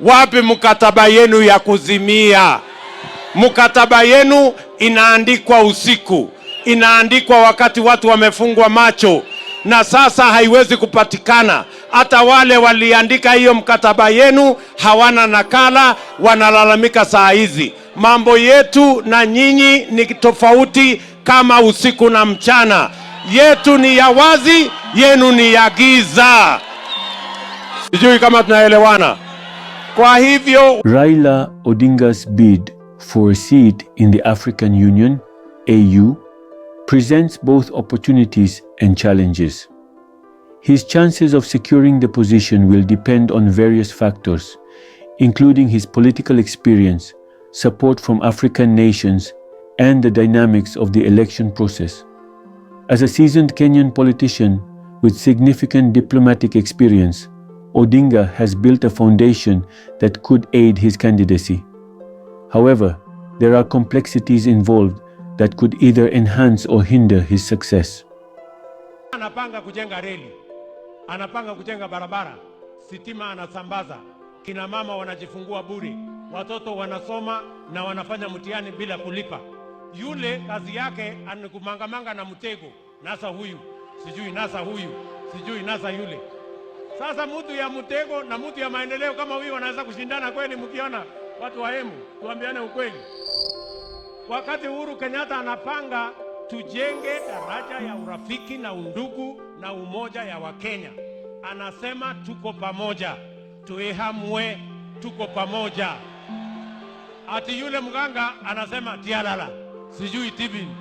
Wapi mkataba yenu ya kuzimia? Mkataba yenu inaandikwa usiku, inaandikwa wakati watu wamefungwa macho, na sasa haiwezi kupatikana. Hata wale waliandika hiyo mkataba yenu hawana nakala, wanalalamika saa hizi. Mambo yetu na nyinyi ni tofauti kama usiku na mchana. Yetu ni ya wazi, yenu ni ya giza. Sijui kama tunaelewana. Kwa hivyo Raila Odinga's bid for a seat in the African Union, AU, presents both opportunities and challenges. His chances of securing the position will depend on various factors, including his political experience, support from African nations, and the dynamics of the election process. As a seasoned Kenyan politician with significant diplomatic experience, Odinga has built a foundation that could aid his candidacy. However, there are complexities involved that could either enhance or hinder his success. Anapanga kujenga reli, anapanga kujenga barabara, sitima anasambaza, kina mama wanajifungua bure, watoto wanasoma na wanafanya mtihani bila kulipa. Yule kazi yake anakumangamanga na mtego, nasa huyu, sijui nasa huyu, sijui nasa yule. Sasa mtu ya mtego na mtu ya maendeleo kama huyu wanaweza kushindana kweli? Mkiona watu wa Embu, tuambiane ukweli. Wakati Uhuru Kenyatta anapanga tujenge daraja ya urafiki na undugu na umoja ya Wakenya, anasema tuko pamoja, tuehamwe, tuko pamoja. Ati yule mganga anasema tialala, sijui tibini.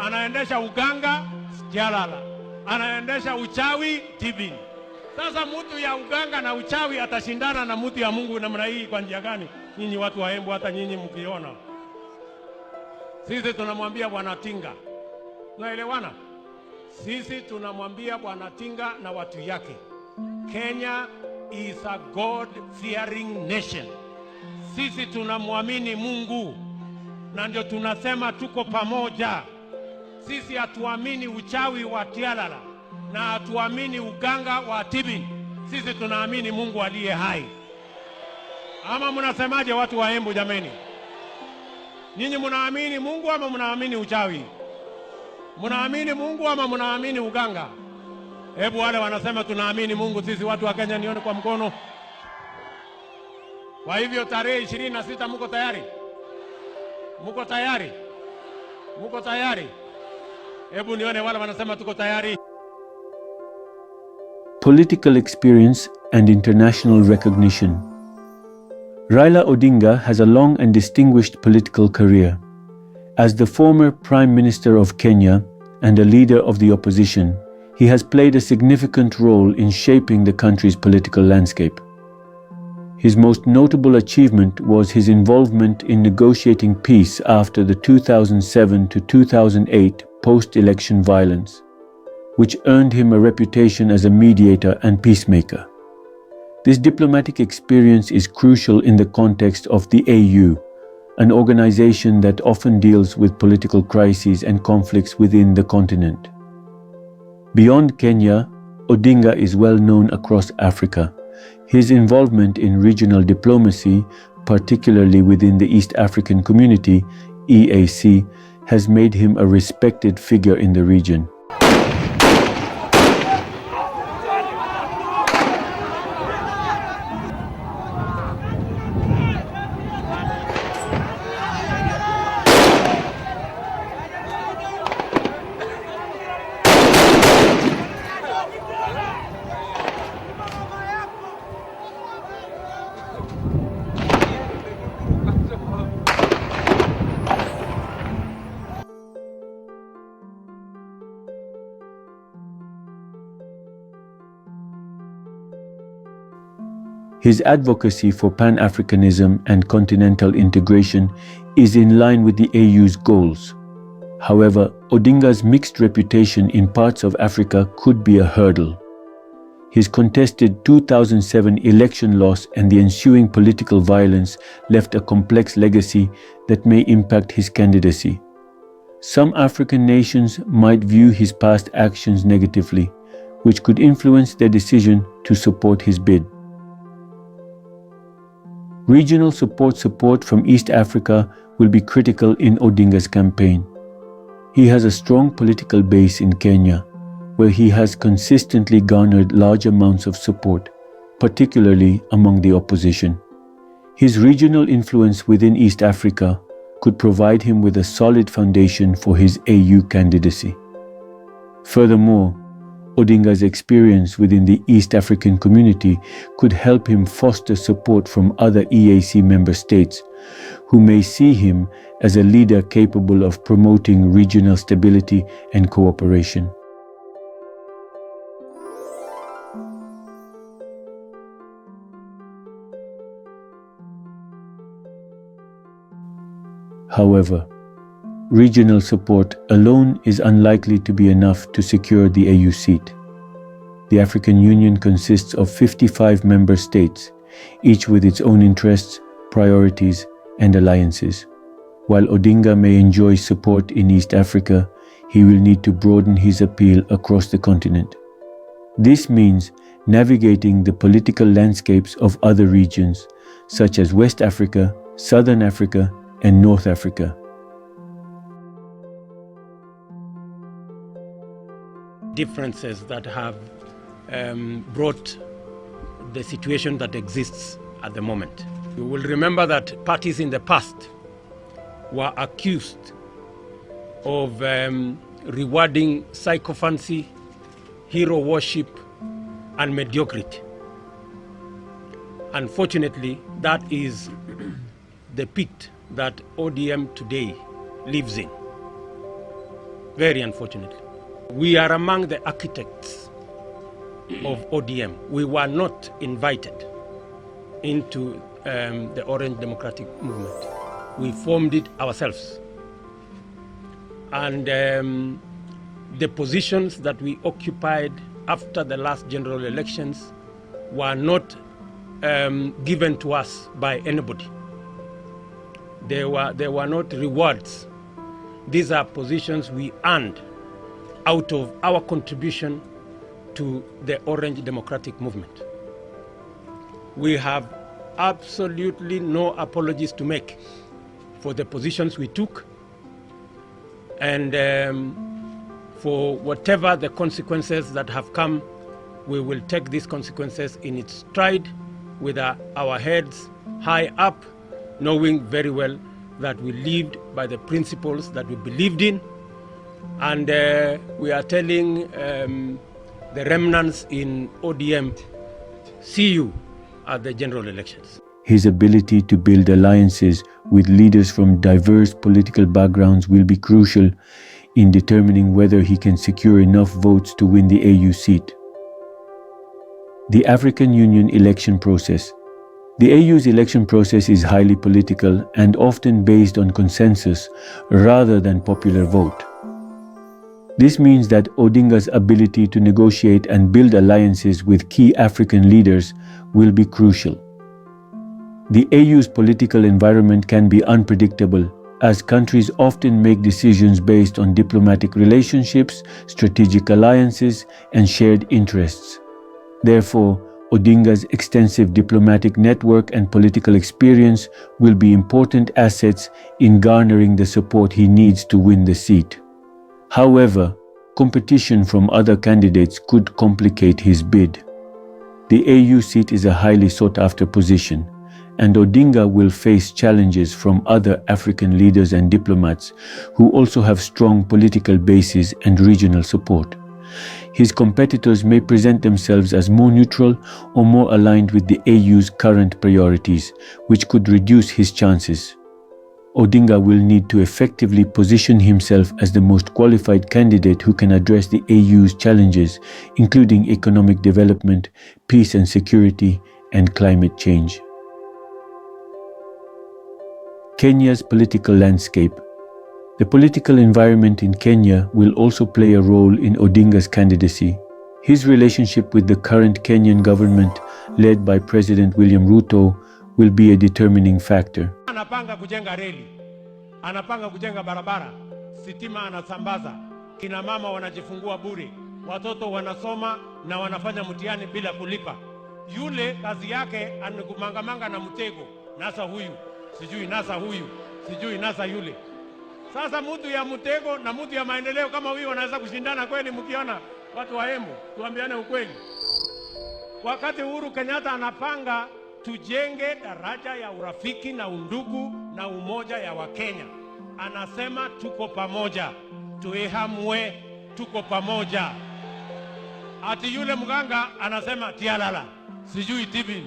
Anaendesha uganga, tialala. Anaendesha uchawi, tibini. Sasa mtu ya uganga na uchawi atashindana na mtu ya Mungu namna hii kwa njia gani? Nyinyi watu wa Embu, hata nyinyi mkiona. Sisi tunamwambia Bwana Tinga. Tunaelewana? Sisi tunamwambia Bwana Tinga na watu yake, Kenya is a God-fearing nation. Sisi tunamwamini Mungu na ndio tunasema tuko pamoja. Sisi hatuamini uchawi wa tialala na hatuamini uganga wa tibini. Sisi tunaamini Mungu aliye hai. Ama mnasemaje watu wa Embu jameni? Nyinyi mnaamini Mungu ama mnaamini uchawi? Mnaamini Mungu ama mnaamini uganga? Hebu wale wanasema tunaamini Mungu, sisi watu wa Kenya nione kwa mkono. Kwa hivyo tarehe 26 mko tayari? Mko tayari? Mko tayari? Hebu nione wale wanasema tuko tayari. Political experience and international recognition. Raila Odinga has a long and distinguished political career. As the former Prime Minister of Kenya and a leader of the opposition, he has played a significant role in shaping the country's political landscape. His most notable achievement was his involvement in negotiating peace after the 2007 to 2008 post-election violence, which earned him a reputation as a mediator and peacemaker. This diplomatic experience is crucial in the context of the AU, an organization that often deals with political crises and conflicts within the continent. Beyond Kenya, Odinga is well known across Africa. His involvement in regional diplomacy, particularly within the East African Community, EAC, has made him a respected figure in the region. His advocacy for Pan-Africanism and continental integration is in line with the AU's goals. However, Odinga's mixed reputation in parts of Africa could be a hurdle. His contested 2007 election loss and the ensuing political violence left a complex legacy that may impact his candidacy. Some African nations might view his past actions negatively, which could influence their decision to support his bid. Regional support from East Africa will be critical in Odinga's campaign. He has a strong political base in Kenya, where he has consistently garnered large amounts of support, particularly among the opposition. His regional influence within East Africa could provide him with a solid foundation for his AU candidacy. Furthermore, Odinga's experience within the East African community could help him foster support from other EAC member states, who may see him as a leader capable of promoting regional stability and cooperation. However, regional support alone is unlikely to be enough to secure the AU seat. The African Union consists of 55 member states, each with its own interests, priorities, and alliances. While Odinga may enjoy support in East Africa, he will need to broaden his appeal across the continent. This means navigating the political landscapes of other regions, such as West Africa, Southern Africa, and North Africa. Differences that have brought the situation that exists at the moment. You will remember that parties in the past were accused of rewarding sycophancy, hero worship, and mediocrity. Unfortunately, that is the pit that ODM today lives in. Very unfortunately. We are among the architects of ODM. We were not invited into the Orange Democratic Movement. We formed it ourselves. And the positions that we occupied after the last general elections were not given to us by anybody. They were not rewards. These are positions we earned out of our contribution to the Orange Democratic Movement. We have absolutely no apologies to make for the positions we took, and for whatever the consequences that have come, we will take these consequences in its stride with our heads high up, knowing very well that we lived by the principles that we believed in, and we are telling the remnants in ODM, see you at the general elections. His ability to build alliances with leaders from diverse political backgrounds will be crucial in determining whether he can secure enough votes to win the AU seat. The African Union election process. The AU's election process is highly political and often based on consensus rather than popular vote. This means that Odinga's ability to negotiate and build alliances with key African leaders will be crucial. The AU's political environment can be unpredictable, as countries often make decisions based on diplomatic relationships, strategic alliances, and shared interests. Therefore, Odinga's extensive diplomatic network and political experience will be important assets in garnering the support he needs to win the seat. However, competition from other candidates could complicate his bid. The AU seat is a highly sought-after position, and Odinga will face challenges from other African leaders and diplomats who also have strong political bases and regional support. His competitors may present themselves as more neutral or more aligned with the AU's current priorities, which could reduce his chances. Odinga will need to effectively position himself as the most qualified candidate who can address the AU's challenges, including economic development, peace and security, and climate change. Kenya's political landscape. The political environment in Kenya will also play a role in Odinga's candidacy. His relationship with the current Kenyan government, led by President William RUTO, will be a determining factor. Anapanga kujenga reli, anapanga kujenga barabara, sitima anasambaza, kina mama wanajifungua bure, watoto wanasoma na wanafanya mtihani bila kulipa. Yule kazi yake anakumangamanga na mtego, nasa huyu, sijui nasa huyu, sijui nasa yule. Sasa mtu ya mtego na mtu ya maendeleo kama huyu wanaweza kushindana kweli? Mkiona watu wa Embu, tuambiane ukweli. Wakati Uhuru Kenyatta anapanga tujenge daraja ya urafiki na undugu na umoja ya Wakenya, anasema tuko pamoja, tuihamwe, tuko pamoja. Ati yule mganga anasema tialala, sijui tibin.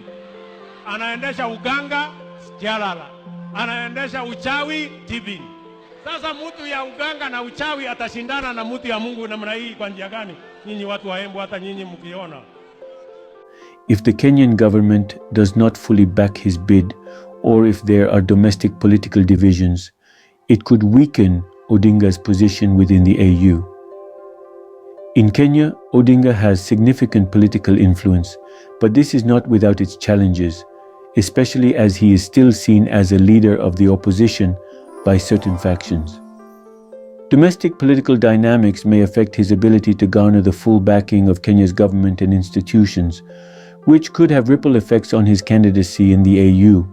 Anaendesha uganga, tialala. Anaendesha uchawi, tibin. Sasa mtu ya uganga na uchawi atashindana na mtu ya Mungu namna hii kwa njia gani? Nyinyi watu wa Embu, hata nyinyi mkiona. If the Kenyan government does not fully back his bid, or if there are domestic political divisions, it could weaken Odinga's position within the AU. In Kenya, Odinga has significant political influence, but this is not without its challenges, especially as he is still seen as a leader of the opposition by certain factions. Domestic political dynamics may affect his ability to garner the full backing of Kenya's government and institutions, which could have ripple effects on his candidacy in the AU.